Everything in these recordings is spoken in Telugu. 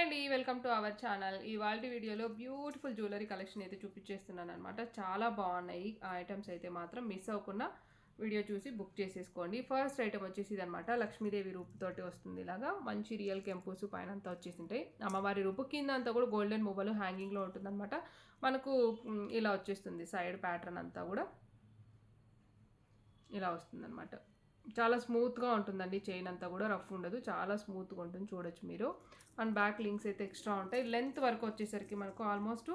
అండి, వెల్కమ్ టు అవర్ ఛానల్. ఇవాల్టి వీడియోలో బ్యూటిఫుల్ జ్యువెలరీ కలెక్షన్ అయితే చూపించేస్తున్నాను అనమాట. చాలా బాగున్నాయి ఆ ఐటమ్స్ అయితే మాత్రం మిస్ అవ్వకుండా వీడియో చూసి బుక్ చేసేసుకోండి. ఫస్ట్ ఐటమ్ వచ్చేసి ఇదనమాట, లక్ష్మీదేవి రూపుతోటి వస్తుంది. ఇలాగా మంచి రియల్ కెంపూస్ పైన అంతా వచ్చేసి ఉంటాయి. అమ్మవారి రూపు కింద అంతా కూడా గోల్డెన్ మువ్వలు హ్యాంగింగ్లో ఉంటుందన్నమాట. మనకు ఇలా వచ్చేస్తుంది సైడ్ ప్యాటర్న్ అంతా కూడా ఇలా వస్తుందన్నమాట. చాలా స్మూత్గా ఉంటుందండి. చైన్ అంతా కూడా రఫ్ ఉండదు, చాలా స్మూత్గా ఉంటుంది. చూడొచ్చు మీరు. అండ్ బ్యాక్ లింక్స్ అయితే ఎక్స్ట్రా ఉంటాయి. లెంత్ వరకు వచ్చేసరికి మనకు ఆల్మోస్ట్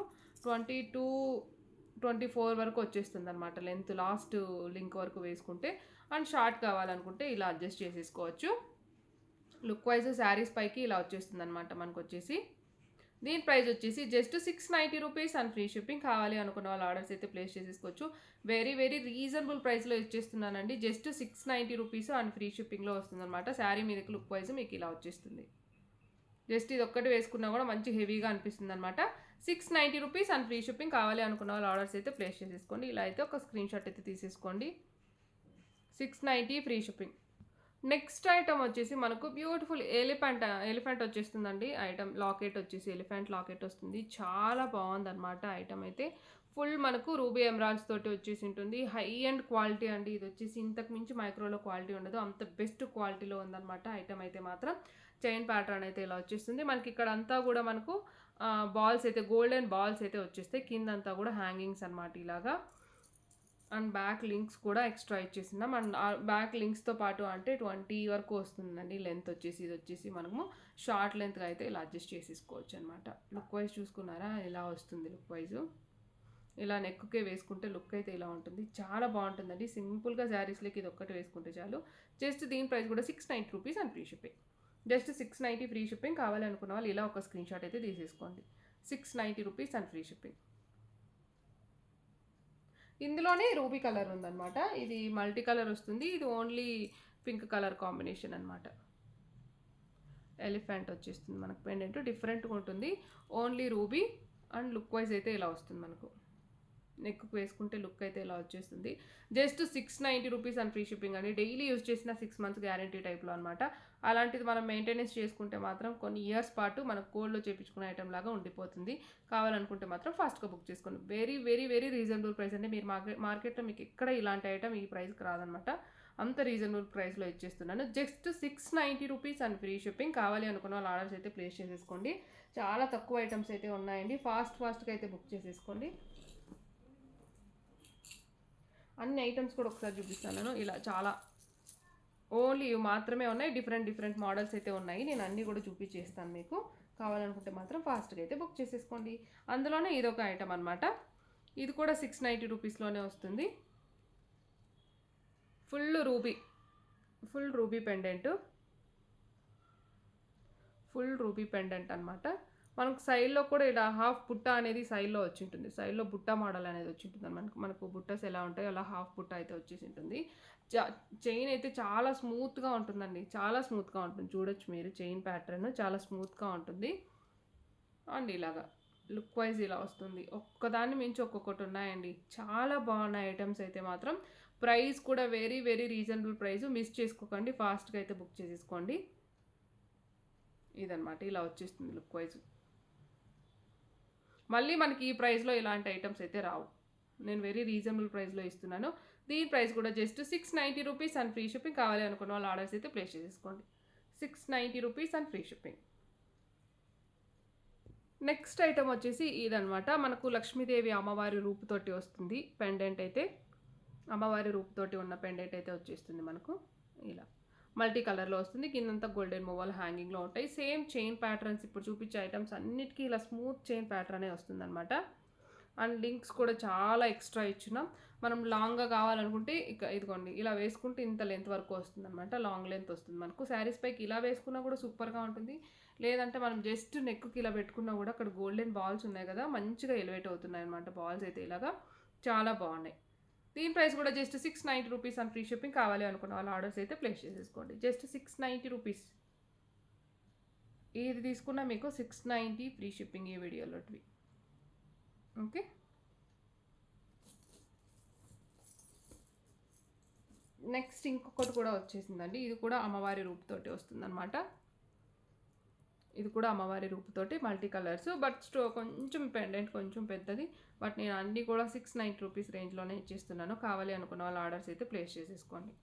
22-24 వరకు వచ్చేస్తుంది అనమాట లెంత్, లాస్ట్ లింక్ వరకు వేసుకుంటే. అండ్ షార్ట్ కావాలనుకుంటే ఇలా అడ్జస్ట్ చేసేసుకోవచ్చు. లుక్ వైజ్ శారీస్ పైకి ఇలా వచ్చేస్తుంది అనమాట మనకు వచ్చేసి. దీని ప్రైస్ వచ్చేసి just 690 rupees and free shipping. కావాలి అనుకున్న వాళ్ళు ఆర్డర్స్ అయితే ప్లేస్ చేసేసుకోవచ్చు. వెరీ వెరీ రీజనబుల్ ప్రైస్లో ఇచ్చేస్తున్నానండి. జస్ట్ 690 రూపీస్ అండ్ ఫ్రీ షిప్పింగ్లో వస్తుంది అనమాట. శారీ మీదకి లుక్ వైజ్ మీకు ఇలా వచ్చేస్తుంది. జస్ట్ ఇది ఒక్కటి వేసుకున్నా కూడా మంచి హెవీగా అనిపిస్తుంది అనమాట. 690 రూపీస్ అండ్ ఫ్రీ షిప్పింగ్. కావాలి అనుకున్న వాళ్ళు ఆర్డర్స్ అయితే ప్లేస్ చేసేసుకోండి. ఇలా అయితే ఒక స్క్రీన్ షాట్ అయితే తీసేసుకోండి. 690 ఫ్రీ షిప్పింగ్. నెక్స్ట్ ఐటమ్ వచ్చేసి మనకు బ్యూటిఫుల్ ఎలిఫెంట్ వచ్చేస్తుందండి. ఐటమ్ లాకెట్ వచ్చేసి ఎలిఫెంట్ లాకెట్ వస్తుంది. చాలా బాగుందన్నమాట ఐటమ్ అయితే. ఫుల్ మనకు రూబీ ఎమరాల్డ్స్ తోటి వచ్చేసి ఉంటుంది. హై అండ్ క్వాలిటీ అండి. ఇది వచ్చేసి ఇంతకు మించి మైక్రోలో క్వాలిటీ ఉండదు, అంత బెస్ట్ క్వాలిటీలో ఉందన్నమాట ఐటమ్ అయితే మాత్రం. చైన్ ప్యాటర్న్ అయితే ఇలా వచ్చేస్తుంది మనకి. ఇక్కడ అంతా కూడా మనకు బాల్స్ అయితే గోల్డెన్ బాల్స్ అయితే వచ్చేస్తాయి. కిందంతా కూడా హ్యాంగింగ్స్ అనమాట ఇలాగా. అండ్ బ్యాక్ లింక్స్ కూడా ఎక్స్ట్రా ఇచ్చేసినాం. అండ్ బ్యాక్ లింక్స్తో పాటు అంటే 20 వరకు వస్తుందండి లెంత్ వచ్చేసి. ఇది వచ్చేసి మనము షార్ట్ లెంత్గా అయితే ఇలా అడ్జస్ట్ చేసేసుకోవచ్చు అనమాట. లుక్ వైజ్ చూసుకున్నారా ఇలా వస్తుంది లుక్ వైజ్. ఇలా నెక్కే వేసుకుంటే లుక్ అయితే ఇలా ఉంటుంది. చాలా బాగుంటుందండి. సింపుల్గా శారీస్లోకి ఇది ఒక్కటి వేసుకుంటే చాలు. జస్ట్ దీని ప్రైస్ కూడా 690 rupees and free shipping. Just 690 free shipping. కావాలనుకున్న వాళ్ళు ఇలా ఒక స్క్రీన్ షాట్ అయితే తీసేసుకోండి. 690 రూపీస్ అండ్ ఫ్రీ షిప్పింగ్. ఇందులోనే రూబీ కలర్ ఉందన్నమాట. ఇది మల్టీ కలర్ వస్తుంది. ఇది ఓన్లీ పింక్ కలర్ కాంబినేషన్ అనమాట. ఎలిఫెంట్ వచ్చేస్తుంది మనకు. పెండెంట్ డిఫరెంట్గా ఉంటుంది. Only ruby and look wise అయితే ఇలా వస్తుంది మనకు. నెక్కు వేసుకుంటే లుక్ అయితే ఇలా వచ్చేస్తుంది. Just 690 rupees and free shipping అండి. డైలీ యూజ్ చేసిన 6 months గ్యారంటీ టైప్లో అనమాట. అలాంటిది మనం మెయింటెనెన్స్ చేసుకుంటే మాత్రం కొన్ని ఇయర్స్ పాటు మనకు గోల్డ్లో చేయించుకునే ఐటమ్ లాగా ఉండిపోతుంది. కావాలనుకుంటే మాత్రం ఫాస్ట్గా బుక్ చేసుకోండి. Very very very reasonable price అండి. మీరు మార్కెట్లో మీకు ఎక్కడ ఇలాంటి ఐటమ్ ఈ ప్రైస్కి రాదనమాట. అంత రీజనబుల్ ప్రైస్లో ఇచ్చేస్తున్నాను. Just 690 rupees and free shipping. కావాలి అనుకున్న వాళ్ళు ఆర్డర్స్ అయితే ప్లేస్ చేసేసుకోండి. చాలా తక్కువ ఐటమ్స్ అయితే ఉన్నాయండి. ఫాస్ట్గా అయితే బుక్ చేసేసుకోండి. అన్ని ఐటమ్స్ కూడా ఒకసారి చూపిస్తాను. ఇలా చాలా ఓన్లీ ఇవి మాత్రమే ఉన్నాయి. డిఫరెంట్ మోడల్స్ అయితే ఉన్నాయి. నేను అన్నీ కూడా చూపించేస్తాను మీకు. కావాలనుకుంటే మాత్రం ఫాస్ట్గా అయితే బుక్ చేసేసుకోండి. అందులోనే ఇదొక ఐటమ్ అనమాట. ఇది కూడా 690 రూపీస్లోనే వస్తుంది. ఫుల్ రూబీ పెండెంట్ అనమాట. మనకు సైడ్లో కూడా ఇలా హాఫ్ బుట్ట అనేది సైడ్లో వచ్చి ఉంటుంది. సైడ్లో బుట్ట మోడల్ అనేది వచ్చి ఉంటుంది. మనకు బుట్టస్ ఎలా ఉంటాయో అలా హాఫ్ బుట్ట అయితే వచ్చేసి ఉంటుంది. చైన్ అయితే చాలా స్మూత్గా ఉంటుందండి. చాలా స్మూత్గా ఉంటుంది. చూడొచ్చు మీరు. చైన్ ప్యాటర్న్ చాలా స్మూత్గా ఉంటుంది. అండ్ ఇలాగా లుక్ వైజ్ ఇలా వస్తుంది. ఒక్కదాన్ని మించి ఒక్కొక్కటి ఉన్నాయండి. చాలా బాగున్నాయి ఐటమ్స్ అయితే మాత్రం. ప్రైస్ కూడా very very reasonable price. Miss చేసుకోకండి. ఫాస్ట్గా అయితే బుక్ చేసేసుకోండి. ఇదనమాట ఇలా వచ్చేస్తుంది లుక్ వైజ్. మళ్ళీ మనకి ఈ ప్రైస్లో ఇలాంటి ఐటమ్స్ అయితే రావు. నేను వెరీ రీజనబుల్ ప్రైస్లో ఇస్తున్నాను. దీని ప్రైస్ కూడా just 690 rupees and free shipping. కావాలి అనుకున్న వాళ్ళు ఆర్డర్స్ అయితే ప్లేస్ చేసేసుకోండి. 690 rupees and free shipping. Next item వచ్చేసి ఇదనమాట. మనకు లక్ష్మీదేవి అమ్మవారి రూపుతోటి వస్తుంది పెండెంట్ అయితే. అమ్మవారి రూపుతోటి ఉన్న పెండెంట్ అయితే వచ్చేస్తుంది మనకు. ఇలా మల్టీ కలర్లో వస్తుంది. కిందంతా గోల్డెన్ మొవాల్ హ్యాంగింగ్లో ఉంటాయి. సేమ్ చైన్ ప్యాటర్న్స్ ఇప్పుడు చూపించే ఐటమ్స్ అన్నిటికీ ఇలా స్మూత్ చైన్ ప్యాటర్నే వస్తుంది అనమాట. అండ్ లింక్స్ కూడా చాలా ఎక్స్ట్రా ఇచ్చినాం. మనం లాంగ్గా కావాలనుకుంటే ఇదిగోండి ఇలా వేసుకుంటే ఇంత లెంత్ వరకు వస్తుంది అనమాట. లాంగ్ లెంత్ వస్తుంది మనకు. శారీస్ పైకి ఇలా వేసుకున్నా కూడా సూపర్గా ఉంటుంది. లేదంటే మనం జస్ట్ నెక్కి ఇలా పెట్టుకున్నా కూడా అక్కడ గోల్డెన్ బాల్స్ ఉన్నాయి కదా, మంచిగా ఎలివేట్ అవుతున్నాయి అనమాట. బాల్స్ అయితే ఇలాగా చాలా బాగున్నాయి. దీని ప్రైస్ కూడా just 690 rupees and free shipping. కావాలి అనుకున్న వాళ్ళు ఆర్డర్స్ అయితే ప్లేస్ చేసేసుకోండి. Just 690 rupees. ఏది తీసుకున్నా మీకు 690 ఫ్రీ షిప్పింగ్ ఈ వీడియోలోటివి. ఓకే. నెక్స్ట్ ఇంకొకటి కూడా వచ్చేసిందండి. ఇది కూడా అమ్మవారి రూపుతోటి వస్తుంది అనమాట. ఇది కూడా అమ్మవారి రూపుతోటి మల్టీ కలర్స్, బట్ కొంచెం పెండెంట్ కొంచెం పెద్దది. బట్ నేను అన్నీ కూడా 690 రూపీస్ రేంజ్లోనే ఇచ్చేస్తున్నాను. కావాలి అనుకున్న వాళ్ళు ఆర్డర్స్ అయితే ప్లేస్ చేసేసుకోండి.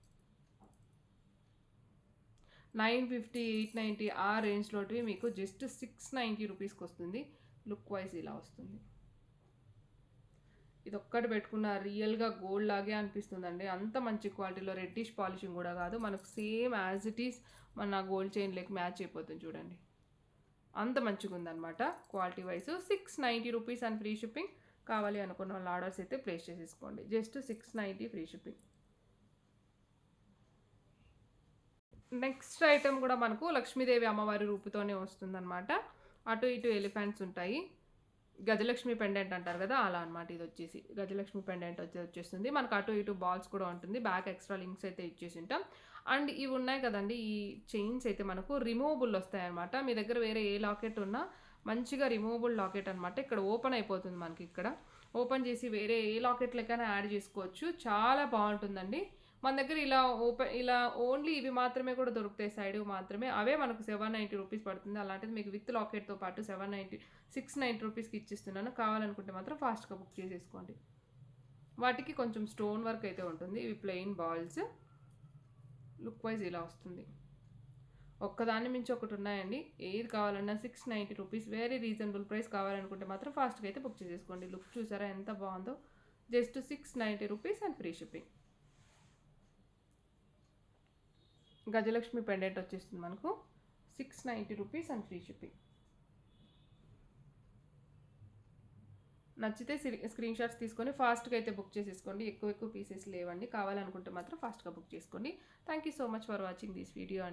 950, 890 ఆ రేంజ్లోటివి మీకు జస్ట్ 690 రూపీస్కి వస్తుంది. లుక్ వైజ్ ఇలా వస్తుంది. ఇది ఒక్కటి పెట్టుకున్న రియల్గా గోల్డ్ లాగే అనిపిస్తుందండి. అంత మంచి క్వాలిటీలో, రెడ్డిష్ పాలిషింగ్ కూడా కాదు, మనకు సేమ్ యాజ్ ఇట్ ఈస్ మన గోల్డ్ చైన్ లెక్క మ్యాచ్ అయిపోతుంది చూడండి. అంత మంచిగా ఉందన్నమాట quality wise. 690 rupees and free shipping. కావాలి అనుకున్న వాళ్ళు ఆర్డర్స్ అయితే ప్లేస్ చేసేసుకోండి. Just 690 free shipping. Next item కూడా మనకు లక్ష్మీదేవి అమ్మవారి రూపుతోనే వస్తుందన్నమాట. అటు ఇటు ఎలిఫెంట్స్ ఉంటాయి. గజలక్ష్మి పెండెంట్ అంటారు కదా, అలా అనమాట. ఇది వచ్చేసి గజలక్ష్మి పెండెంట్ వచ్చేస్తుంది. మనకు అటు ఇటు బాల్స్ కూడా ఉంటుంది. బ్యాక్ ఎక్స్ట్రా లింక్స్ అయితే ఇచ్చేసి ఉంటాం. అండ్ ఇవి ఉన్నాయి కదండి, ఈ చైన్స్ అయితే మనకు రిమూవబుల్ వస్తాయి అనమాట. మీ దగ్గర వేరే ఏ లాకెట్ ఉన్నా మంచిగా రిమూవబుల్ లాకెట్ అనమాట. ఇక్కడ ఓపెన్ అయిపోతుంది మనకి. ఇక్కడ ఓపెన్ చేసి వేరే ఏ లాకెట్ లెక్కన యాడ్ చేసుకోవచ్చు. చాలా బాగుంటుందండి. మన దగ్గర ఇలా ఓన్లీ ఇవి మాత్రమే కూడా దొరుకుతాయి, సైడ్ మాత్రమే. అవే మనకు 790 రూపీస్ పడుతుంది. అలాంటిది మీకు విత్ లాకెట్తో పాటు 690 రూపీస్కి ఇచ్చిస్తున్నాను. కావాలనుకుంటే మాత్రం ఫాస్ట్గా బుక్ చేసేసుకోండి. వాటికి కొంచెం స్టోన్ వర్క్ అయితే ఉంటుంది. ఇవి ప్లెయిన్ బాల్స్. లుక్ వైజ్ ఇలా వస్తుంది. ఒక్కదాన్ని మించి ఒకటి ఉన్నాయండి. ఏది కావాలన్నా 690 రూపీస్, వెరీ రీజనబుల్ ప్రైస్. కావాలనుకుంటే మాత్రం ఫాస్ట్గా అయితే బుక్ చేసేసుకోండి. లుక్ చూసారా ఎంత బాగుందో. Just 690 rupees and free shipping. Gajalakshmi pendant వచ్చేస్తుంది మనకు 690 రూపీస్ అండ్ ఫ్రీ షిప్పింగ్. నచ్చితే స్క్రీన్ షాట్స్ తీసుకొని ఫాస్ట్గా అయితే బుక్ చేసేసుకోండి. ఎక్కువ పీసెస్ లేవండి. కావాలనుకుంటే మాత్రం ఫాస్ట్గా బుక్ చేసుకోండి. Thank you so much for watching this video.